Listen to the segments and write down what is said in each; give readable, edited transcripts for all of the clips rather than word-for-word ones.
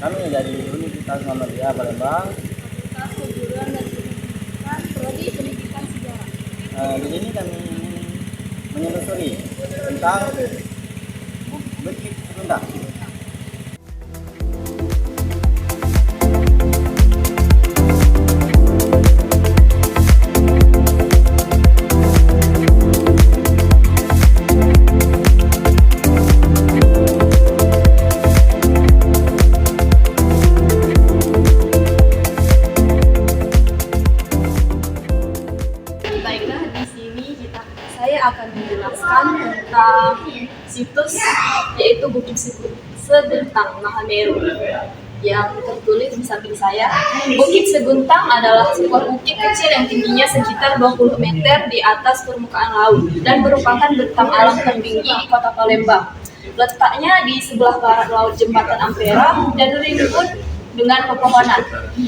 Kami dari Universitas Muhammadiyah Palembang. Fakultas Keguruan dan Pendidikan, Prodi Pendidikan Sejarah. Di sini kami menelusuri tentang Bukit Seguntang. Baiklah, di sini saya akan menjelaskan tentang situs yaitu Bukit Seguntang Mahameru yang tertulis di samping saya. Bukit Seguntang adalah sebuah bukit kecil yang tingginya sekitar 20 meter di atas permukaan laut dan merupakan bentang alam tertinggi di Kota Palembang. Letaknya di sebelah barat laut Jembatan Ampera dan rimbun dengan pepohonan.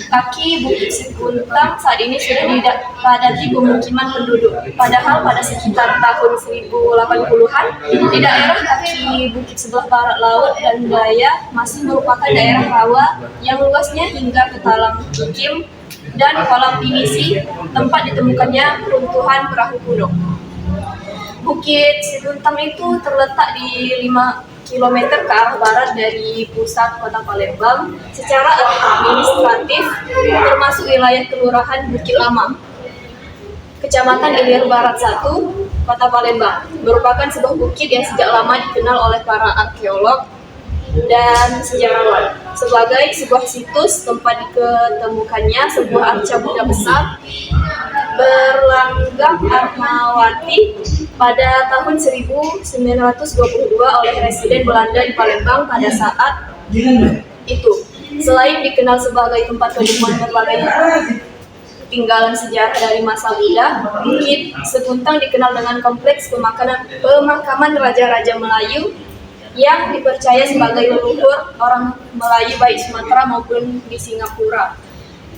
Kaki Bukit Seguntang saat ini sudah dipadati pemukiman penduduk. Padahal pada sekitar tahun 1080-an, di daerah kaki bukit sebelah barat laut dan Daya masih merupakan daerah rawa yang luasnya hingga ke Talang Kikim dan kolam pinisi, tempat ditemukannya runtuhan perahu kuno. Bukit Seguntang itu terletak di 5 km ke arah barat dari pusat Kota Palembang. Secara administratif termasuk wilayah Kelurahan Bukit Lama, Kecamatan Ilir Barat 1, Kota Palembang. Merupakan sebuah bukit yang sejak lama dikenal oleh para arkeolog dan sejarawan sebagai sebuah situs tempat ditemukannya sebuah arca Buddha besar berlanggam Atmawati pada tahun 1922 oleh residen Belanda di Palembang pada saat itu. Selain dikenal sebagai tempat penemuan berbagai tinggalan sejarah dari masa Buddha, Bukit Seguntang dikenal dengan kompleks pemakaman raja-raja Melayu yang dipercaya sebagai leluhur orang Melayu baik Sumatera maupun di Singapura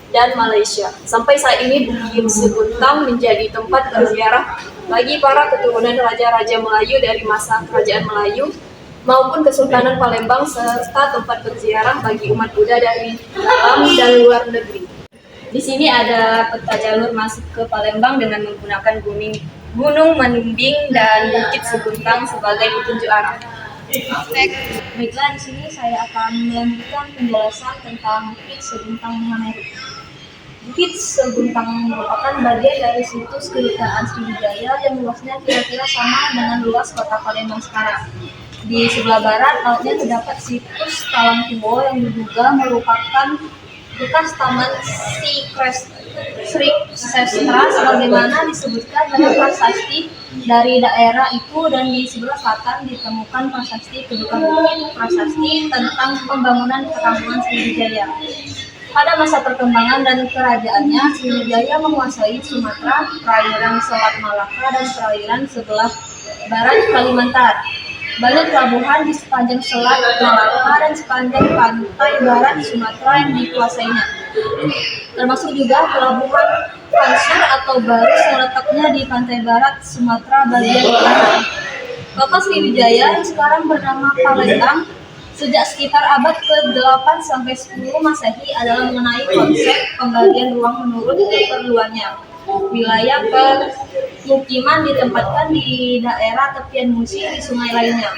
dan Malaysia. Sampai saat ini Bukit Seguntang menjadi tempat berziarah bagi para keturunan raja-raja Melayu dari masa Kerajaan Melayu maupun Kesultanan Palembang, serta tempat berziarah bagi umat Buddha dari dalam dan luar negeri. Di sini ada peta jalur masuk ke Palembang dengan menggunakan Gunung Menimbing dan Bukit Seguntang sebagai petunjuk arah. Baiklah, di sini saya akan melanjutkan penjelasan tentang Bukit Seguntang Mahameru. Bukit Seguntang merupakan bagian dari situs kedutaan Sriwijaya yang luasnya kira-kira sama dengan luas Kota Palembang sekarang. Di sebelah barat lautnya terdapat situs Talang Kubo yang diduga merupakan bekas taman Sri Sestra sebagaimana disebutkan dalam prasasti dari daerah itu, dan di sebelah selatan ditemukan prasasti Kedukan Bukit, prasasti tentang pembangunan perkampungan Sriwijaya. Pada masa perkembangan dan kerajaannya, Sriwijaya menguasai Sumatera, perairan Selat Malaka, dan perairan sebelah barat Kalimantan. Banyak pelabuhan di sepanjang Selat Malaka dan sepanjang pantai barat Sumatera yang dikuasainya, termasuk juga pelabuhan Pansur atau Barus yang letaknya di pantai barat Sumatera bagian utara. Kota Sriwijaya yang sekarang bernama Palembang sejak sekitar abad ke-8 sampai 10 Masehi adalah mengenai konsep pembagian ruang menurut keperluannya. Wilayah pemukiman ditempatkan di daerah tepian Musi di sungai lainnya.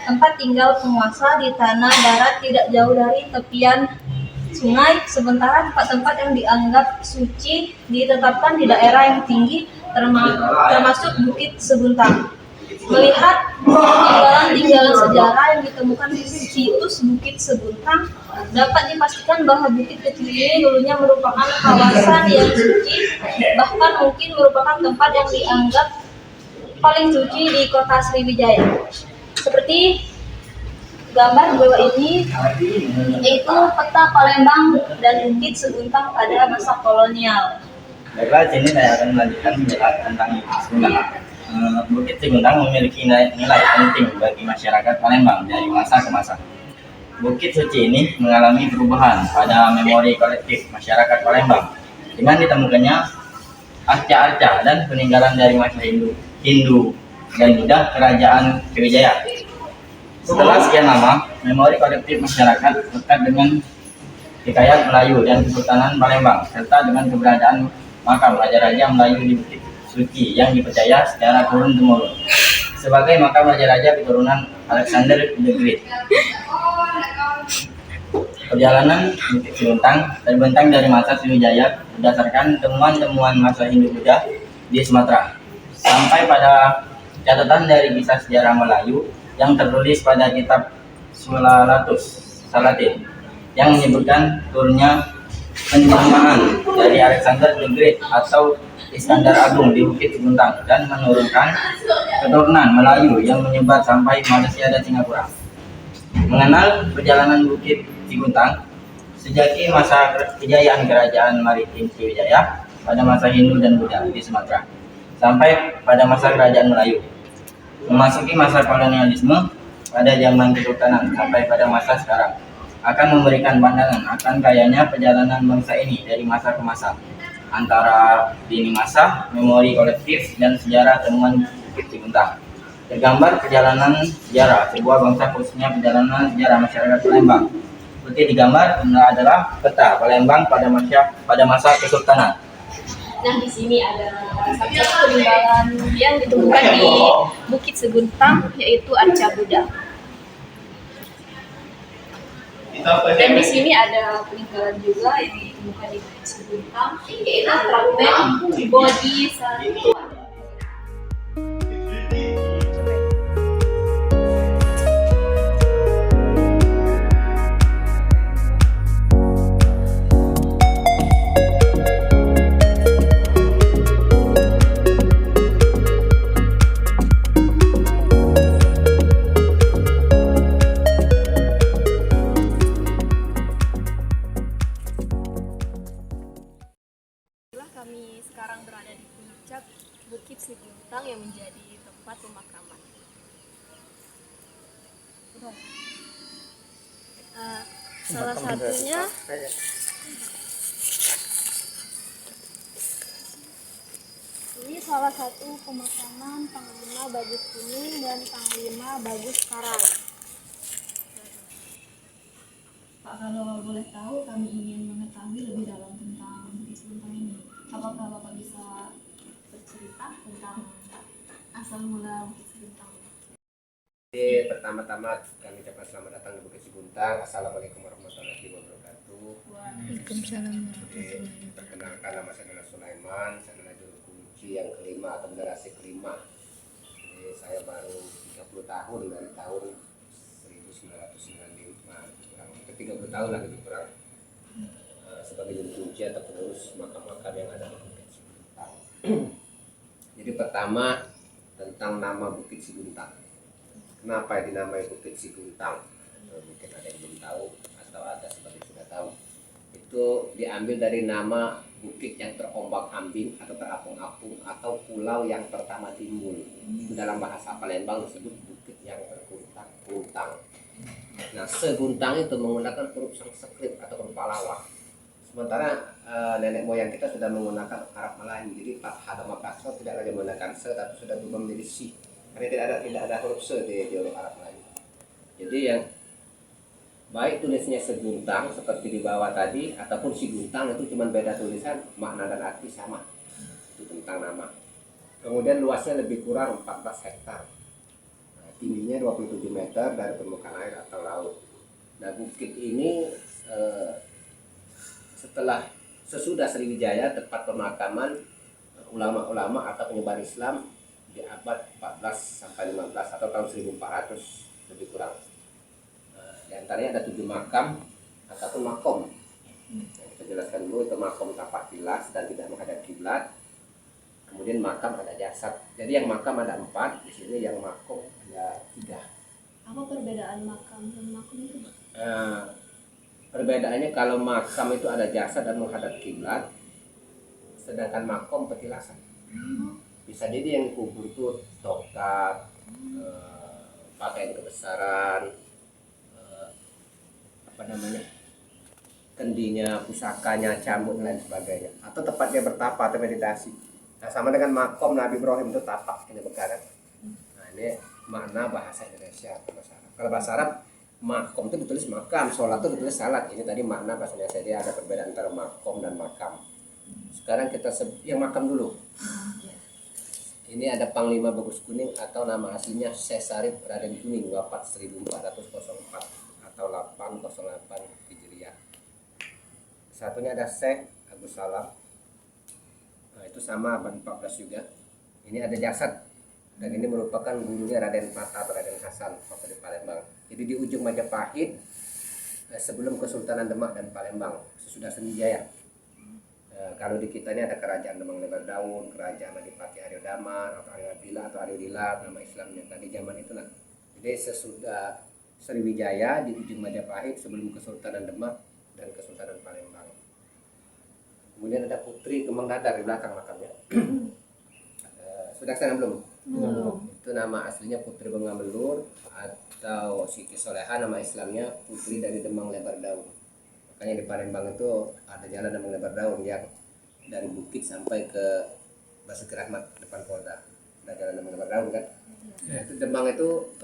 Tempat tinggal penguasa di tanah darat tidak jauh dari tepian sungai, sementara tempat-tempat yang dianggap suci ditetapkan di daerah yang tinggi termasuk Bukit Seguntang. Melihat tinggalan-tinggalan sejarah yang ditemukan di situs Bukit Seguntang, dapat dipastikan bahwa bukit kecil ini dulunya merupakan kawasan yang suci, bahkan mungkin merupakan tempat yang dianggap paling suci di Kota Sriwijaya. Seperti gambar di bawah ini, yaitu peta Palembang dan Bukit Seguntang pada masa kolonial. Baiklah, sini saya akan melanjutkan penjelasan tentang Bukit Seguntang. Bukit Seguntang memiliki nilai penting bagi masyarakat Palembang dari masa ke masa. Bukit suci ini mengalami perubahan pada memori kolektif masyarakat Palembang dengan ditemukannya arca-arca dan peninggalan dari masa Hindu dan Buddha Kerajaan Sriwijaya. Setelah sekian lama, memori kolektif masyarakat lekat dengan Hikayat Melayu dan Kesultanan Palembang, serta dengan keberadaan makam raja-raja Melayu di Bukit Suci yang dipercaya secara turun-temurun sebagai makam raja-raja keturunan Alexander the Great. Perjalanan Bukit Siguntang terbentang dari masa Sriwijaya berdasarkan temuan-temuan masa Hindu-Buddha di Sumatera sampai pada catatan dari kisah sejarah Melayu yang tertulis pada kitab Sulalatus Salatin yang menyebutkan turunnya penjelmaan dari Alexander the Great atau Iskandar Agung di Bukit Siguntang dan menurunkan keturunan Melayu yang menyebar sampai Malaysia dan Singapura. Mengenal perjalanan Bukit Siguntang sejak masa kejayaan kerajaan maritim Sriwijaya pada masa Hindu dan Buddha di Sumatera sampai pada masa kerajaan Melayu, memasuki masa kolonialisme pada zaman Kesultanan sampai pada masa sekarang, akan memberikan pandangan akan kayanya perjalanan bangsa ini dari masa ke masa, antara lini masa, memori kolektif, dan sejarah temuan Bukit Siguntang. Tergambar perjalanan sejarah sebuah bangsa, khususnya perjalanan sejarah masyarakat Palembang. Seperti digambar adalah peta Palembang pada masa Kesultanan. Nah, di sini ada salah satu peninggalan yang ditemukan di Bukit Siguntang, yaitu Arca Buddha. Dan di sini ada peninggalan juga yang ditemukan di Bukit Siguntang, yaitu fragmen Bodhisattva. Kami sekarang berada di puncak Bukit Siguntang yang menjadi tempat pemakaman. Salah satunya ini salah satu pemakaman Panglima Bagus Kuning dan Panglima Bagus Karang. Pak, kalau boleh tahu, kami ingin mengetahui lebih dalam tentang Bukit Siguntang ini. Apakah Bapak bisa bercerita tentang asal mula Bukit Siguntang? Jadi pertama-tama kami ucapkan selamat datang di Bukit Siguntang. Assalamualaikum warahmatullahi wabarakatuh. Waalaikumsalam. Perkenalkan, nama saya adalah Sulaiman. Saya adalah juru kunci yang kelima atau generasi kelima. Jadi saya baru 30 tahun dari tahun 1995, kurang lebih 30 tahun lah lebih kurang, sebagai juru kunci atau pengurus makam-makam yang ada di Bukit Siguntang. Jadi pertama tentang nama Bukit Siguntang. Kenapa dinamai Bukit Siguntang? Mungkin ada yang belum tahu atau ada sebagian sudah tahu. Itu diambil dari nama bukit yang terombang-ambing atau terapung-apung atau pulau yang pertama timbul. Itu dalam bahasa Palembang disebut bukit yang berguntang-guntang. Nah, seguntang itu menggunakan huruf Sanskrit atau huruf Palawang. Sementara nenek moyang kita sudah menggunakan Arab Melayu. Jadi Pak Hadama Pasco tidak lagi menggunakan se, tapi sudah berubah menjadi si. Karena tidak ada huruf se di huruf Arab Melayu. Jadi yang baik tulisnya seguntang seperti di bawah tadi ataupun siguntang, itu cuma beda tulisan, makna dan arti sama. Itu tentang nama. Kemudian luasnya lebih kurang 14 hektar. Tingginya 27 meter dari permukaan air atau laut. Nah, bukit ini sesudah Sriwijaya, tempat pemakaman ulama-ulama atau penyebar Islam di abad 14 sampai 15 atau tahun 1400 lebih kurang. Di antaranya ada 7 makam ataupun makom. Kita jelaskan dulu, itu makom tapak tilas dan tidak menghadap kiblat. Kemudian makam ada jasad. Jadi yang makam ada 4, di sini yang makom ada 3. Apa perbedaan makam dan makom itu? Perbedaannya, kalau makam itu ada jasad dan menghadap kiblat, sedangkan makom petilasan. Bisa jadi yang kubur itu tongkat, pakaian kebesaran, kendinya, pusakanya, cambuk dan lain sebagainya, atau tempat dia bertapa atau meditasi. Nah, sama dengan makom Nabi Ibrahim itu tapak ini begaran. Nah, ini makna bahasa Indonesia atau bahasa Arab. Kalau bahasa Arab makom itu ditulis makam, sholat itu ditulis salat. Ini tadi makna bahasanya saja ada perbedaan antara makom dan makam. Sekarang kita yang makam dulu. Ini ada Panglima Bagus Kuning atau nama aslinya Syekh Sarif Raden Kuning, wafat 1404 atau 808 Hijriah. Satunya ada Syekh Agus Salam. Nah, itu sama abad 14 juga. Ini ada jasad, dan ini merupakan gurunya Raden Patah atau Raden Hasan waktu di Palembang. Jadi di ujung Majapahit sebelum Kesultanan Demak dan Palembang, sesudah Sriwijaya. Kalau di kita ini ada Kerajaan Demang Lebar Daun, Kerajaan Adipati Aryo Daman atau Aryo Bila atau Aryo Dila, nama Islamnya tadi zaman itulah. Jadi sesudah Sriwijaya di ujung Majapahit sebelum Kesultanan Demak dan Kesultanan Palembang. Kemudian ada Putri Kemang Dadar di belakang makamnya. Sudah sana belum? Itu nama aslinya Putri Benga Melur atau Siti Soleha, nama Islamnya Putri dari Demang Lebar Daun. Makanya di Palembang itu ada jalan Demang Lebar Daun yang dari Bukit sampai ke Basuki Rahmat depan Polda. Ada jalan Demang Lebar Daun kan? Nah, itu Demang itu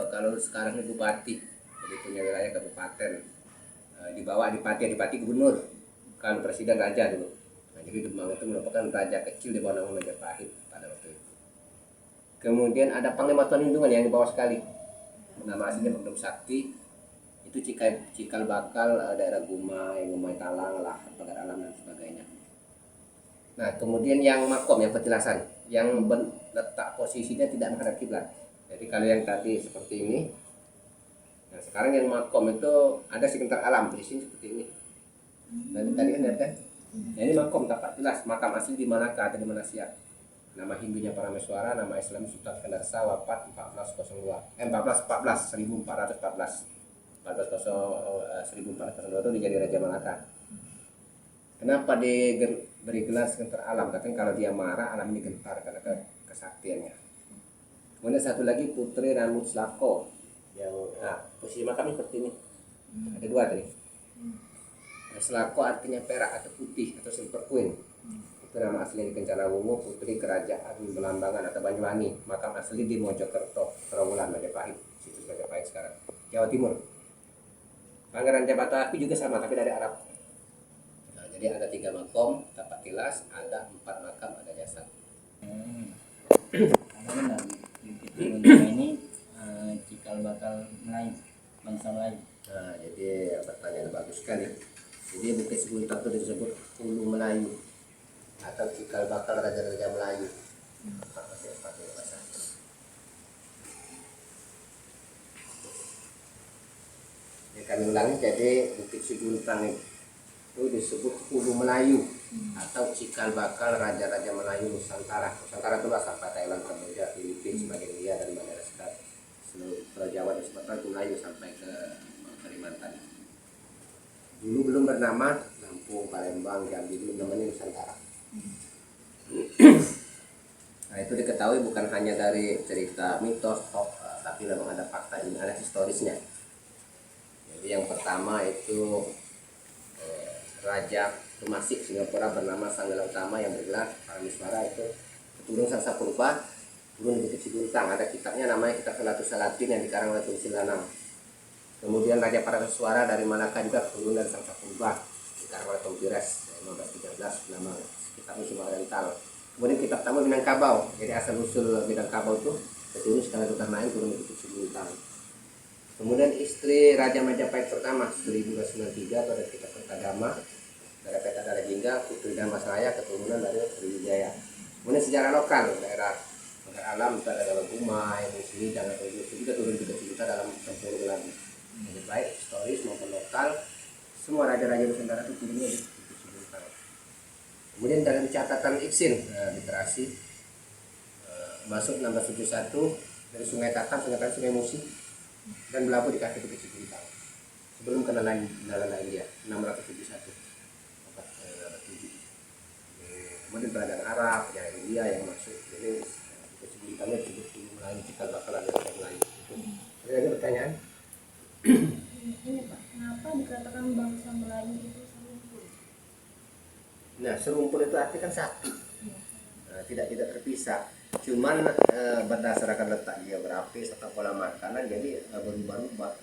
kalau sekarang itu bupati, jadi punya wilayah kabupaten. Di bawah adipati gubernur, kalau presiden raja dulu. Nah, jadi Demang itu merupakan raja kecil di bawah nama Majapahit pada waktu itu. Kemudian ada Panglima Tuan Lindungan yang di bawah sekali, nama aslinya Pemdom Sakti. Itu cikal bakal daerah Gumai Talang, Lahat, Pagar Alam dan sebagainya. Nah, kemudian yang makom, yang petilasan, yang letak posisinya tidak menghadap kiblat. Jadi kalau yang tadi seperti ini, nah sekarang yang makom itu ada sekitar alam di sini seperti ini. Dan tadi kan lihat kan? Nah, ini makom tapak jelas, makam asli di manakah atau di mana siap. Nama Hindunya Parameswara, nama Islam Sultan Kendarsa, wafat 1402 itu dia jadi Raja Malaka. Kenapa diberi gelar sekitar alam? Katanya kalau dia marah, alam ini gentar karena kesaktiannya. Kemudian satu lagi Putri Ranut Slako, yang posisi makamnya seperti ini. Ada dua tadi. Slako artinya perak atau putih atau silver queen. Itu nama asli di Kencana Wungu, Putri Kerajaan Belambangan atau Banyuwangi. Makam asli di Mojokerto, Trawulan, Majapahit. Situs Majapahit sekarang, Jawa Timur. Pangeran Jabataku juga sama, tapi dari Arab. Nah, jadi ada 3 makom, tapak tilas, ada 4 makam, ada jasad. Benar. Di ini cikal bakal Melayu, bangsa Melayu. Nah, jadi pertanyaan bagus sekali. Jadi Bukit Seguntang itu disebut Hulu Melayu atau cikal bakal raja-raja Melayu. Ya, kami ulangi, jadi Bukit Seguntang itu disebut Hulu Melayu atau cikal bakal raja-raja Melayu Nusantara. Nusantara itu lah sampai Thailand, Kamboja, Filipina, sebagian India dan Madagaskar. Seluruh Pulau Jawa dan Sumatera itu Melayu sampai ke Kalimantan. Dulu belum bernama Lampung, Palembang, Jambi, dulu namanya Nusantara. Nah, itu diketahui bukan hanya dari cerita mitos, tapi memang ada fakta ini, ada historisnya. Jadi yang pertama itu Raja Tumasik Singapura bernama Sanggala Utama yang bergelar Parameswara, itu keturunan Sangsa Purba, turun di Bukit Seguntang. Ada kitabnya namanya Kitab Salatus Salatin yang dikarang oleh Tun Silanang. Kemudian Raja Parameswara dari Malaka juga keturunan dari Sangsa Purba, dikarang oleh Tom Pires 1513, nama kitabnya Sumber Oriental. Kemudian kitab tamu Minangkabau, jadi asal usul Minangkabau itu keturunan Sekala Zulkarnain turun di Bukit Seguntang. Kemudian istri Raja Majapahit pertama 1293 pada kitab Kertagama dari Peta Dara Jingga, Putri Damasraya keturunan dari Sriwijaya. Kemudian sejarah lokal daerah Pagar Alam, ada dalam Gumai, Musli dan itu juga turun di Bukit Seguntang dalam tempurung lagi. Jadi baik historis maupun lokal, semua raja-raja Nusantara itu turunnya di Bukit Seguntang. Kemudian dalam catatan Iksin literasi masuk 1671 dari Sungai Tatang, Sungai Musi dan berlabuh di kaki Bukit Seguntang sebelum kenalan India 671. Kemudian peradaban Arab, peradaban India yang masuk, jadi Bukit Seguntangnya disebut dulu Melayu, cikal bakal raja Melayu. Ada pertanyaan? Ini Pak, kenapa dikatakan bangsa Melayu itu serumpun? Nah, serumpun itu artinya kan satu, tidak terpisah. Cuman berdasarkan letak geografis atau pola makanan jadi berubah-ubah.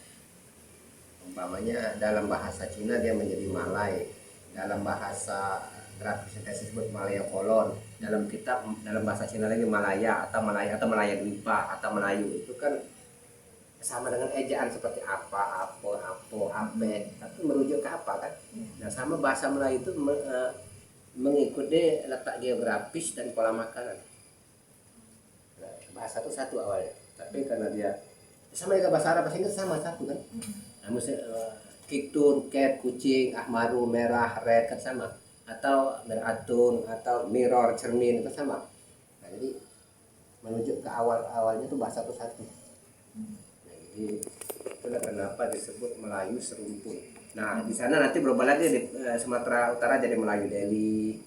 Umpamanya dalam bahasa Cina dia menjadi Malay, dalam bahasa grafis sintesis disebut Malaya Kolon, dalam kitab dalam bahasa Cina lagi Malaya atau Malaya Dwipa atau Melayu. Itu kan sama dengan ejaan seperti apa, ape, tapi merujuk ke apa kan? Nah, sama bahasa Melayu itu mengikuti letak geografis dan pola makanan. Nah, bahasa itu satu awalnya, tapi karena dia sama dengan bahasa Arab, bahasa Inggris sama satu kan? Nah, misalnya kitun, cat, kucing, ahmaru, merah, red kan sama, atau meratun atau mirror, cermin itu sama. Nah, jadi menuju ke awalnya itu bahasa itu satu. Nah, jadi itulah kenapa disebut Melayu serumpun. Nah, di sana nanti berubah lagi di Sumatera Utara jadi Melayu Delhi,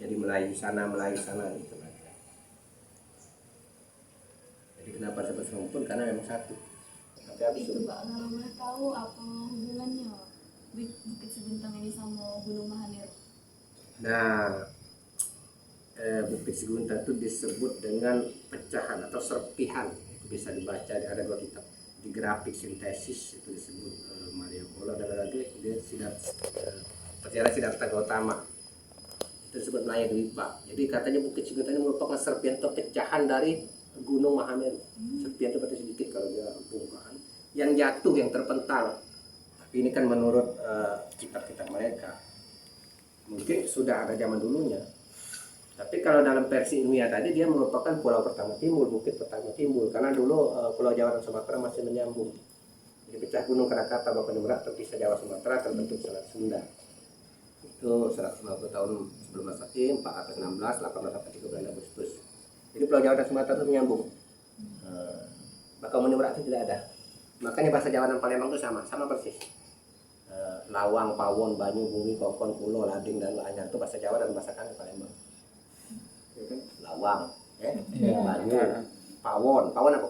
jadi Melayu sana gitu. Jadi kenapa disebut serumpun? Karena memang satu. Tapi Itu Pak, kalau boleh tahu apa hubungannya Bukit Seguntang ini sama Gunung Mahameru? Nah, Bukit Seguntang itu disebut dengan pecahan atau serpihan. Itu bisa dibaca, ada 2 kitab. Di grafik sintesis itu disebut Maria Kola, dan lagi dia Sejarah Siddhartha Gautama itu disebut Naya Dwipa. Jadi katanya Bukit Seguntang ini merupakan serpihan atau pecahan dari Gunung Mahameru. Serpihan itu berarti sedikit kalau dia bongkahan yang jatuh, yang terpental. Tapi ini kan menurut kitab-kitab mereka mungkin sudah ada zaman dulunya. Tapi kalau dalam versi ilmiah tadi dia merupakan pulau pertama timbul, bukit pertama timbul, karena dulu Pulau Jawa dan Sumatera masih menyambung. Jadi pecah Gunung Krakatau Bapa Merak terpisah Jawa Sumatera terbentuk Selat Sunda. Itu 150 tahun sebelum Masehi, 416, 18 sampai 13 Agustus. Jadi Pulau Jawa dan Sumatera itu menyambung. Bapa Merak itu tidak ada. Makanya bahasa Jawa dan Palembang itu sama persis. Lawang, Pawon, Banyu, Bumi, Kokon, Pulo, Lading, dan Anyar itu bahasa Jawa dan bahasa kami Palembang. Lawang, Banyu, Pawon apa?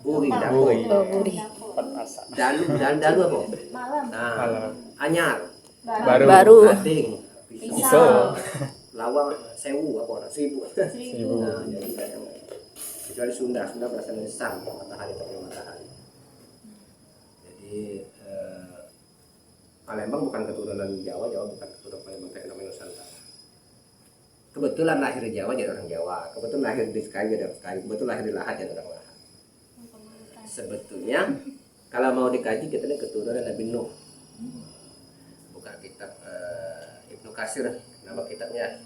Buri, Dapur, Dalu apa? Nah, Anyar, Baru. Lading, Pisau. Lawang, Sewu apa orang? Seribu. Nah, jadi banyak. Kecuali Sunda berasal dari Sang, matahari atau matahari. Jadi Palembang bukan keturunan Jawa bukan keturunan Palembang, tapi namanya Nusantara. Kebetulan lahir di Jawa jadi orang Jawa, kebetulan lahir di Sky jadi orang Sky, kebetulan lahir di Lahat jadi orang Lahat. Sebetulnya kalau mau dikaji kita ini keturunan Nabi Nuh. Buka kitab Ibnu Katsir, nama kitabnya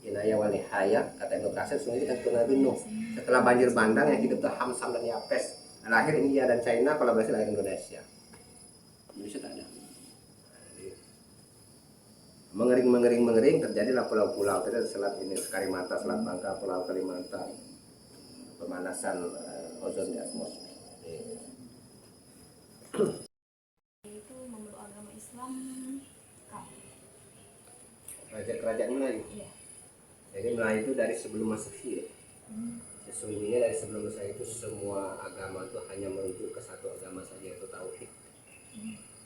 Inayah wa Nihayah, kata Ibnu Katsir sebenarnya kita keturunan Nabi Nuh. Setelah banjir bandang yang hidup itu Hamsam dan Yapes, lahir India dan China, kolaborasi lahir Indonesia. Indonesia tak ada. Mengering terjadilah pulau-pulau. Kita selat ini Kalimantan, Selat Bangka, Pulau Kalimantan, pemanasan ozon di atmosfer. Itu memeluk agama Islam Kerajaan Melayu. Iya. Jadi Melayu itu dari sebelum Masehi. Ya. Sesungguhnya dari sebelum Masehi itu semua agama itu hanya merujuk ke satu agama saja, yaitu tauhid.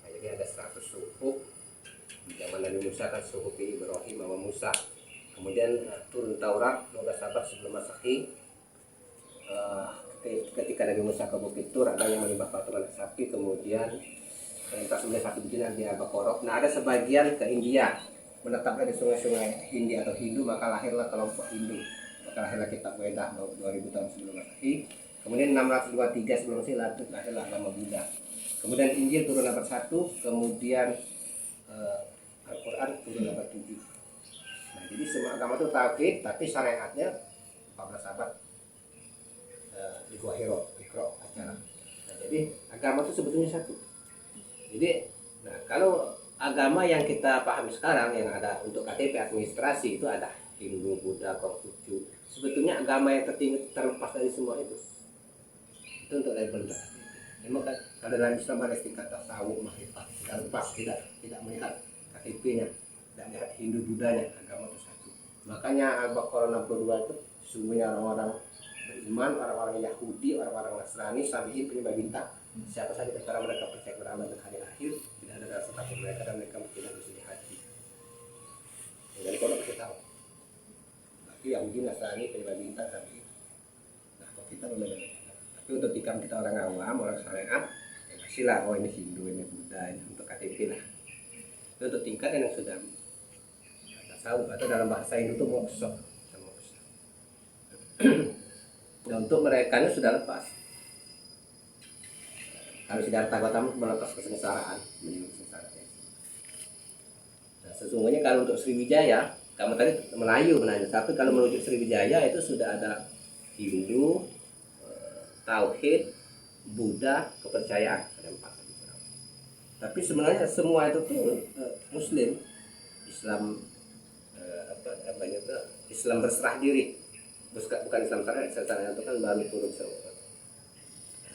Nah, jadi ada 100 suku. Di zaman Nabi Musa kan suku Ibrahim sama Musa. Kemudian turun Taurat 12 abad sebelum Masehi. Ketika Nabi Musa ke Bukit Tur, ada yang menyembah patung anak sapi, kemudian perintah sembelih sapi betina di Al-Baqarah. Nah, ada sebagian ke India, menetapkan di sungai-sungai Hindia atau Hindu, maka lahirlah kelompok Hindu. Maka lahirlah kitab Wedah 2000 tahun sebelum Masehi. Kemudian 623 sebelum Masehi lahirlah agama Buddha. Kemudian Injil turun abad 1, kemudian Al-Quran turun abad 7. Nah, jadi semua agama itu tauhid, tapi syariatnya 14 abad di Gua Hiro, Iqra acara. Nah, jadi agama itu sebetulnya satu. Jadi, nah kalau agama yang kita pahami sekarang yang ada untuk KTP administrasi itu ada Hindu, Buddha, Konghucu. Sebetulnya agama yang tertinggi terlepas dari semua itu untuk label. Memang kan kalau dalam Islam ada istilah tasawuf makrifat, tidak lepas, tidak melihat KTP-nya, tidak melihat Hindu Buddhanya, agama itu satu. Makanya Al-Baqarah 62 itu sesungguhnya orang-orang beriman, orang-orang Yahudi, orang-orang Nasrani, Sabi'in, penyembah bintang, siapa saja antara mereka percaya kepada Allah dan hari akhir, tidak ada rasa takut mereka dan mereka tidak bersedih hati. Jadi kalau kita tahu, tapi Yahudi, Nasrani, penyembah bintang, Sabi'in. Nah, kalau kita berbeda. Tapi untuk tikam kita orang awam, orang syariat, ya masih pastilah oh ini Hindu, ini Buddha, ini untuk KTP lah. Itu untuk tingkat yang sudah tasawuf atau dalam bahasa Hindu itu moksha. Dan untuk mereka ini sudah lepas. Kalau Siddhartha Gautama melepas kesengsaraan, menyebut sengsara. Nah, sesungguhnya kalau untuk Sriwijaya, kamu tadi Melayu menanya, tapi kalau menuju Sriwijaya itu sudah ada Hindu, Tauhid, Buddha, kepercayaan, ada 4. Tapi sebenarnya semua itu tuh Muslim, Islam, Islam berserah diri, bukan Islam syariat. Islam syariat itu kan baru turun semua.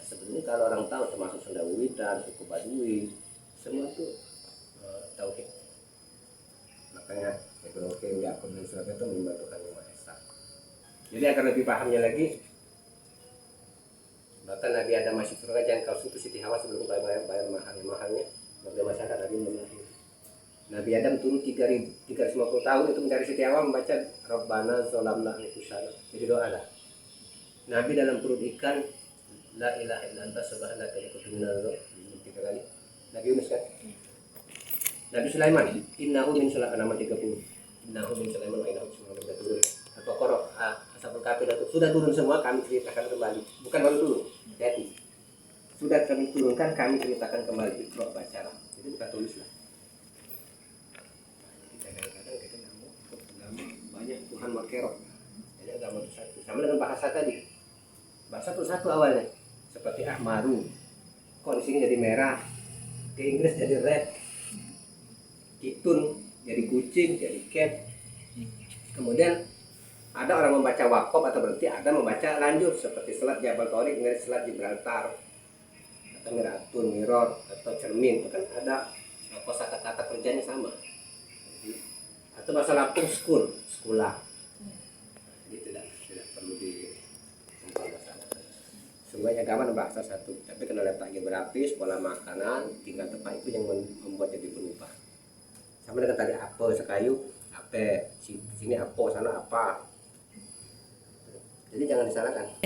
Sebenarnya kalau orang tahu termasuk Sunda Wiwitan, suku Baduy, semua itu tauhid. Makanya Ibrahim, Yakub dan sebagainya itu menyembah Tuhan Yang Maha Esa. Jadi agar lebih pahamnya lagi, bahkan Nabi Adam masih surga jangan kau sentuh Siti Hawa sebelum kau bayar mahalnya. Bagi masyarakat Nabi memahami. Nabi Adam turun 350 tahun itu mencari Siti Hawa membaca Rabbana Zolamna Anfusana. Jadi doa lah. Nabi dalam perut ikan La ilaha illa anta subhanaka inni kuntu minadz zalimin 3 kali. Nabi Yunus kan. Nabi Sulaiman innahu min Sulaiman nama 30. Innahu min Sulaiman wa innahu sudah turun. Al-Baqarah Ashabul Kahfi sudah turun semua, kami ceritakan kembali. Bukan baru turun. Jadi sudah kami turunkan, kami ceritakan kembali. Iqra bacalah. Jadi bukan tulis lah. Jadi kadang-kadang kita nemu agama banyak Tuhan makerok. Jadi agama itu satu. Sama dengan bahasa tadi. Bahasa itu satu awalnya. Seperti Ahmaru, kok di sini jadi merah, di Inggris jadi red, kitun jadi kucing, jadi cat. Kemudian ada orang membaca wakaf atau berarti ada membaca lanjut seperti selat Jabal Tariq, selat Gibraltar, atau miratun, mirror atau cermin, itu kan ada kosakata kerjanya sama. Atau bahasa Lampung sekolah, gitu tidak perlu di semuanya agama dan bahasa satu, tapi kena letak geografis, pola makanan, tinggal tempat itu yang membuat jadi berubah. Sama dengan tadi apa sekayu, apa sini apa, sana apa. Jadi jangan disalahkan.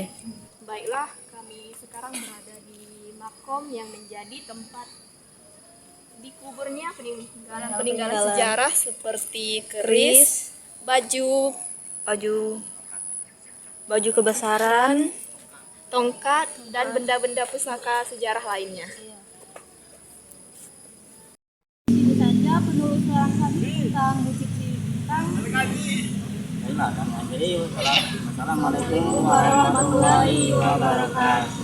Baiklah, kami sekarang berada di makom yang menjadi tempat dikuburnya peninggalan sejarah seperti keris, baju kebesaran, tongkat, dan benda-benda pusaka sejarah lainnya. Ini saja penelusuran kami tentang Bukit Bintang. Baiklah, kami akhiri. Wassalamualaikum warahmatullahi wabarakatuh.